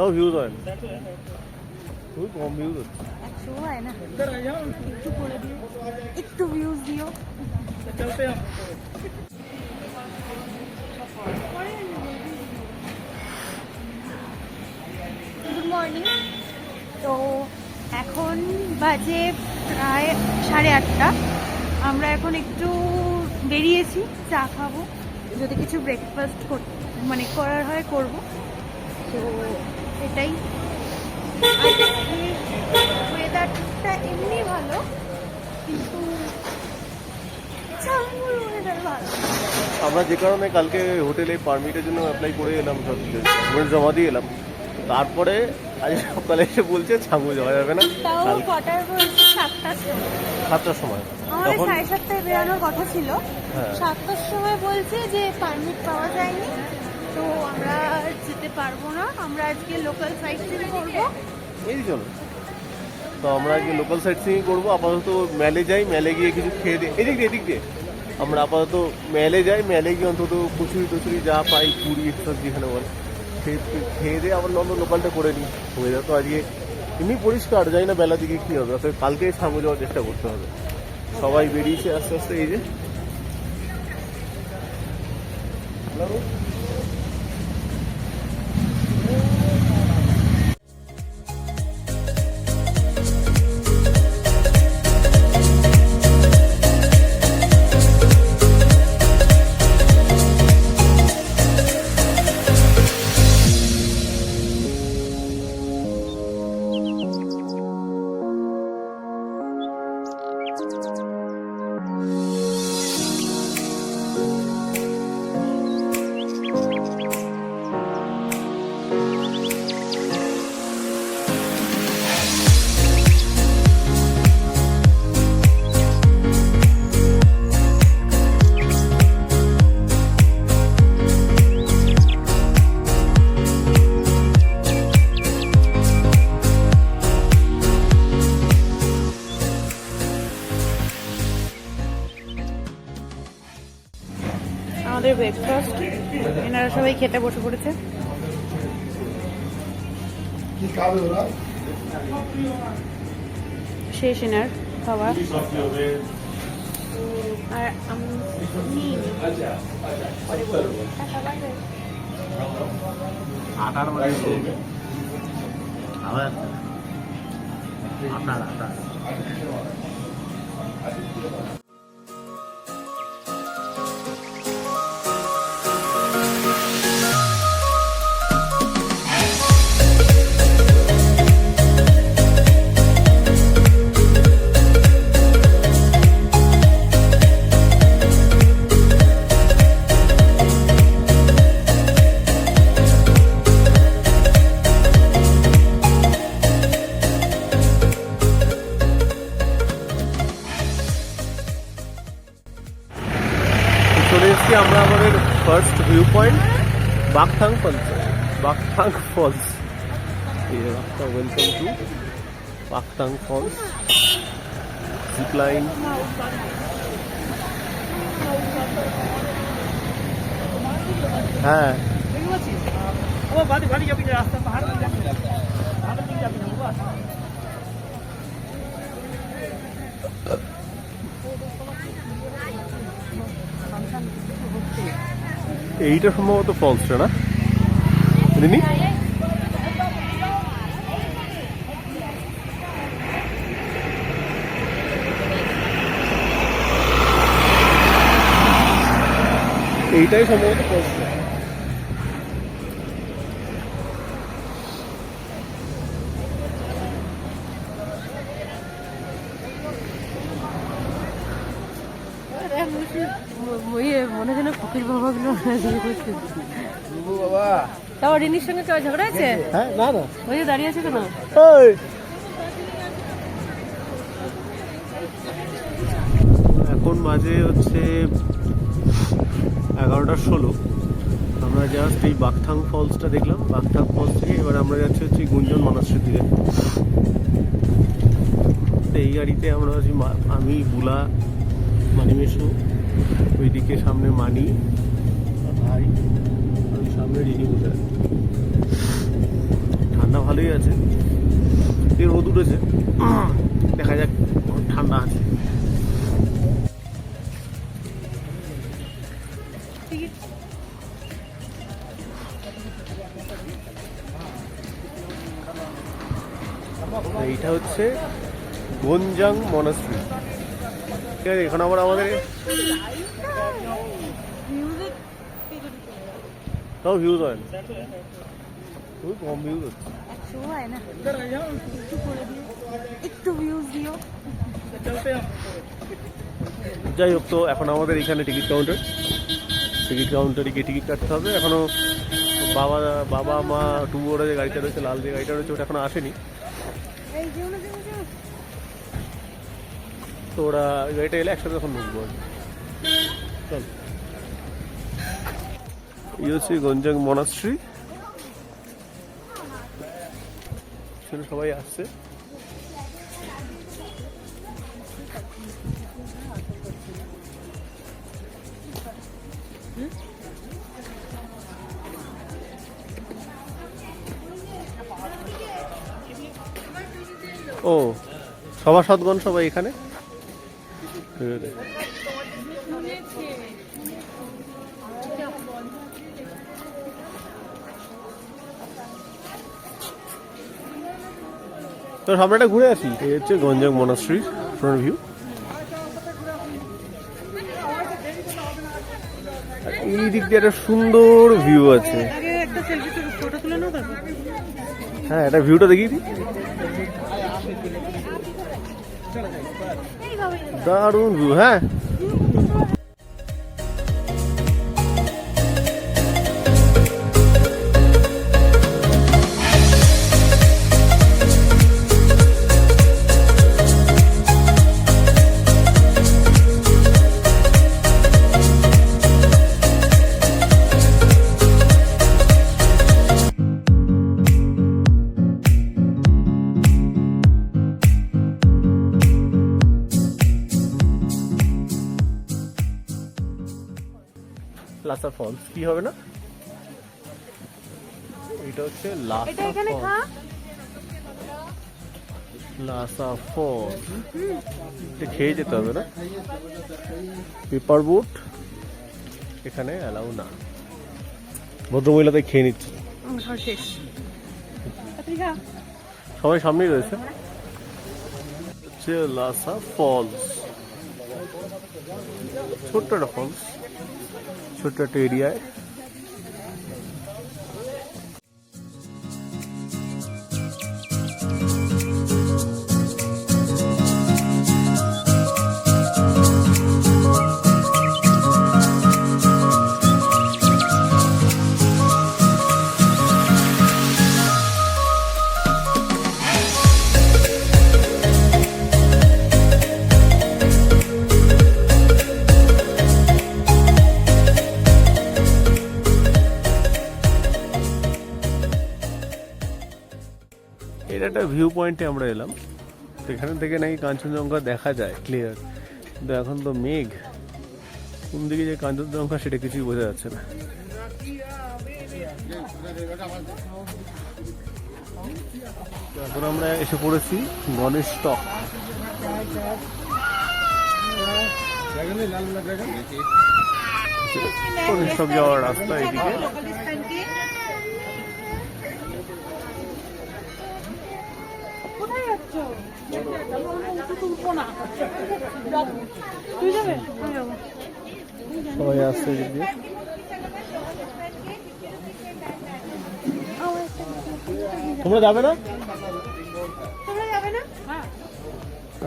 তাও ভিউজ হয় না, খুবই কম ভিউজ হচ্ছে। হয় না, একটু করে দিও, একটু ভিউজ দিও। Good morning. তো এখন বাজে প্রায় 8:30। আমরা এখন একটু বেরিয়েছি চা খাবো, যদি কিছু ব্রেকফাস্ট মানে করার হয় করব। তো এটাই, ওয়েদারটা এমনি ভালো, কিন্তু ওয়েদার ভালো। আমরা যে কারণে কালকে হোটেলে পারমিটের জন্য অ্যাপ্লাই করে এলাম, সব ডকুমেন্ট জমা দিয়ে এলাম, তারপরে আজ সকালে এসে বলছে ছাঙ্গু যাওয়া যাবে না। তাও কটার বলছে? 7টার সময়। 7টার সময় আমাদের তখন 7:30টায় বেরোনোর কথা ছিল, হ্যাঁ 7টার সময় বলছে যে পারমিট পাওয়া যায়নি, তো আমরা যেতে পারবো না। আমরা আজকে লোকাল সাইট সিইং করবো। এই জন্য তো আমরা আজকে লোকাল সাইট সিইং করবো। আপাতত মেলে যাই, মেলে গিয়ে কিছু খেয়ে দিই। এদিক দিয়ে আমরা আপাতত মেলে যাই, মেলে গিয়ে অন্তত কচুরি টচুরি যা পাই, পুরি সব যেখানে বলে খেয়ে দিয়ে আবার লোকালটা করে নিই। ওয়েদার তো আজকে এমনি পরিষ্কার, যাই না বেলা দিকে কী হবে। অর্থাৎ কালকে সামনে যাওয়ার চেষ্টা করতে হবে। সবাই বেরিয়েছে আস্তে আস্তে। এই যে আমাদের ব্রেকফাস্ট, এনারা সবাই খেতে বসে পড়েছে। শেষ এনার খাওয়া, আর চলে এসেছি আমরা আমাদের first view point Bakthang falls. Welcome to Bakthang falls. Zip line, হ্যাঁ এইটা সম্ভবত ফলসটা না দিনি? এইটাই সম্ভবত ফলসটা। মনে যেন ফকির বাবাগুলো তাও রিনির সঙ্গে কেউ ঝগড়া আছে? হ্যাঁ না না, ওই যে দাঁড়িয়ে আছে কেন? এখন বাজে হচ্ছে 11:16। আমরা জাস্ট এই বাকথাং ফলসটা দেখলাম। বাকথাং ফলস থেকে এবার আমরা যাচ্ছি হচ্ছে গুঞ্জন মনাস্ট্রির দিকে। এই গাড়িতে আমরা আছি, আমি, বুলা, মানিমেশু, ওইদিকে সামনে মানি, ভাই, ওই সামনে রিনি বসে আছে। ভালোই আছে, এই রোদ উঠেছে, দেখা যাক, ঠান্ডা আছে। এইটা হচ্ছে গঞ্জাং মনাস্ট্রি, ঠিক আছে। এখন আবার আমাদের তাও ভিউজ হয় না, খুব কম ভিউজ হচ্ছে। যাই হোক, তো এখন আমাদের এখানে টিকিট কাউন্টারে গিয়ে টিকিট কাটতে হবে। এখনো বাবা মা টু ওরা যে গাড়িটা রয়েছে, লাল যে গাড়িটা রয়েছে, ওটা এখনো আসেনি। তো ওরা গাড়িটা এলে একসাথে তখন ঢুকবো। চল, এই হচ্ছে গঞ্জাং মনাস্ট্রি, সবাই আসছে। ও, সভাসদগণ সবাই এখানে। তো সামনেটা ঘুরে আসি। এই হচ্ছে গঞ্জাং মনাস্ট্রির ফ্রন্ট ভিউ। এই দিক দিয়ে একটা সুন্দর ভিউ আছে। হ্যাঁ, এটা ভিউটা দেখি, দারুণ ভিউ। হ্যাঁ, লাসা ফলস কি হবে না, এটা হচ্ছে লাসা ফলস। এটা খেয়ে যেতে হবে না, পেপার বোট এখানে অ্যালাউ না। ভদ্রমহিলা তাই খেয়ে নিচ্ছে, সবাই সামনেই রয়েছে। হচ্ছে লাসা ফলস, ছোট্ট একটা ফলস, ছোট্ট একটা এরিয়ায়। এটা একটা ভিউ পয়েন্টে আমরা এলাম, এখানে থেকে নাকি কাঞ্চনজঙ্ঘা দেখা যায় ক্লিয়ার, কিন্তু এখন তো মেঘ, কোন দিকে যে কাঞ্চনজঙ্ঘা সেটা কিছুই বোঝা যাচ্ছে না। এখন আমরা এসে পড়েছি গণেশ টক। গণেশ টক যাওয়ার রাস্তা এদিকে। সবাই আসছে এদিকে। তোমরা যাবে না?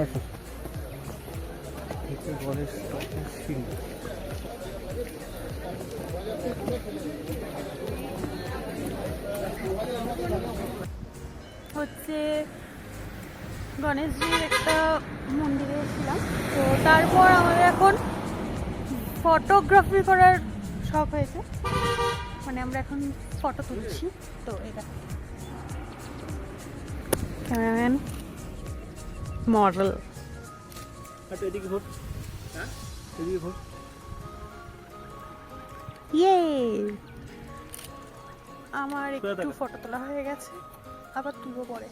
আসো, গণেশ হচ্ছে গণেশজির একটা মন্দিরে এসেছিলাম, তো তারপর আমাদের এখন ফটোগ্রাফি করার শখ হয়েছে, মানে আমরা এখন ফটো তুলছি। তো এটা ক্যামেরাম্যান, মডেল। এদিকে ঘোর, এদিকে ঘোর। ইয়ে, আমার একটু ফটো তোলা হয়ে গেছে। আবার তুলবো পরে।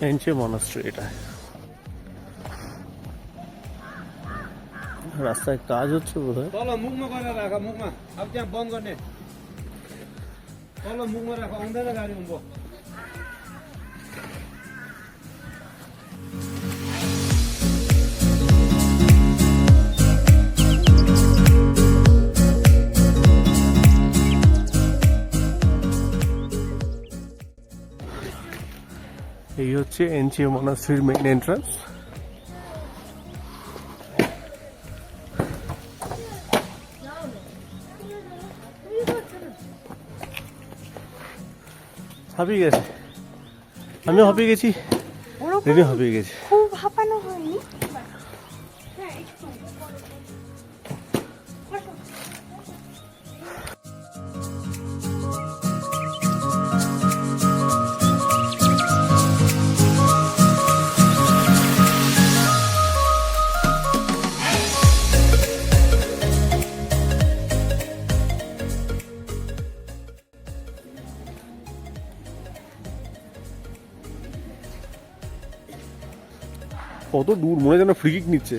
এনচে মনাস্ট্রি এটা। রাস্তায় কাজ হচ্ছে বোধহয়। तल मुखमा गरेर राख मुखमा अब त्यहाँ बन्द गर्ने तल मुखमा राख आउँदैन गाडी उँभो এই হচ্ছে এনচে মনাস্ট্রির মেইন এন্ট্রান্স। হাঁপিয়ে গেছে, আমিও হাঁপিয়ে গেছি, ওরকম দিদি হাঁপিয়ে গেছি। খুব হাঁপানো হয়নি। কত দূর, মনে হয় যেন ফ্রি কিক নিচ্ছে।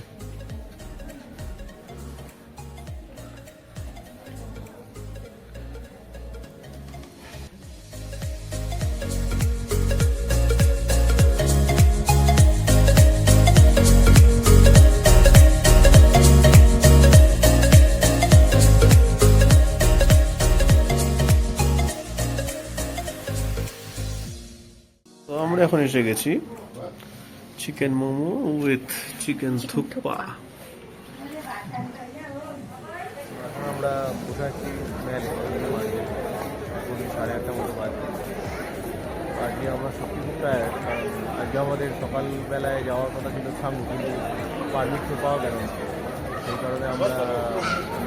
তো আমরা এখন এসে গেছি chicken momo with chicken thukpa. এখন আমরা বসে আছি মেলে, 8:30 মতো বাজে। আজকে আমরা সত্যি খুব টায়ার্ড, কারণ আজকে আমাদের সকালবেলায় যাওয়ার কথা ছিল সামনে, কিন্তু পারমিট তো পাওয়া গেল না। সেই কারণে আমরা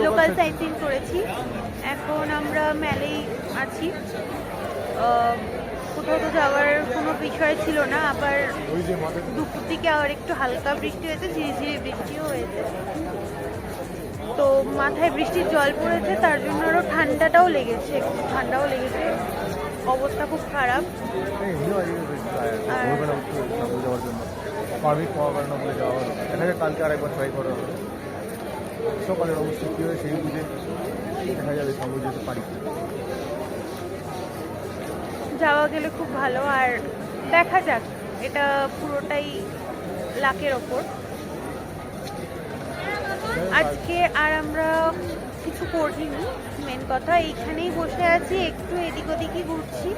লোকাল সাইট করেছি। এখন আমরা মেলেই আছি। কোথাও তো যাওয়ার কোনো বিষয় ছিল না। আবার দুপুর দিকে আবার একটু হালকা বৃষ্টি হয়েছে, ঝিরিঝিরি বৃষ্টিও হয়েছে। তো মাথায় বৃষ্টির জল পড়েছে, তার জন্য আরও ঠান্ডাটাও লেগেছে, একটু ঠান্ডাও লেগেছে। অবস্থা খুব খারাপ। যাওয়ার জন্য পারমিট পাওয়া গেল না বলে যাওয়া হলো। দেখা যায় কালকে আরেকবার ট্রাই করা হবে। সকালের অবস্থা কী হয় সেই বুঝে দেখা যাবে, সঙ্গে যেতে পারি। যাওয়া গেলে খুব ভালো। আর দেখা যাক, এটা পুরোটাই লাকের ওপর। আজকে আর আমরা কিছু করিনি, মেন কথা এইখানেই বসে আছি, একটু এদিক ওদিকই ঘুরছি,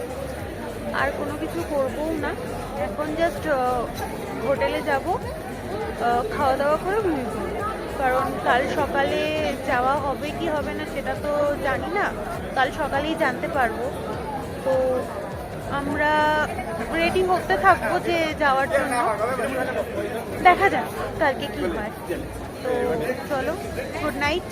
আর কোনো কিছু করবও না। এখন জাস্ট হোটেলে যাব, খাওয়া দাওয়া করে ঘুমিয়ে পড়ব। কারণ কাল সকালে যাওয়া হবে কি হবে না সেটা তো জানি না, কাল সকালেই জানতে পারবো। তো আমরা রেডি হতে থাকবো যে যাওয়ার জন্য, দেখা যাক কালকে কি হয়। তো চলো, গুড নাইট।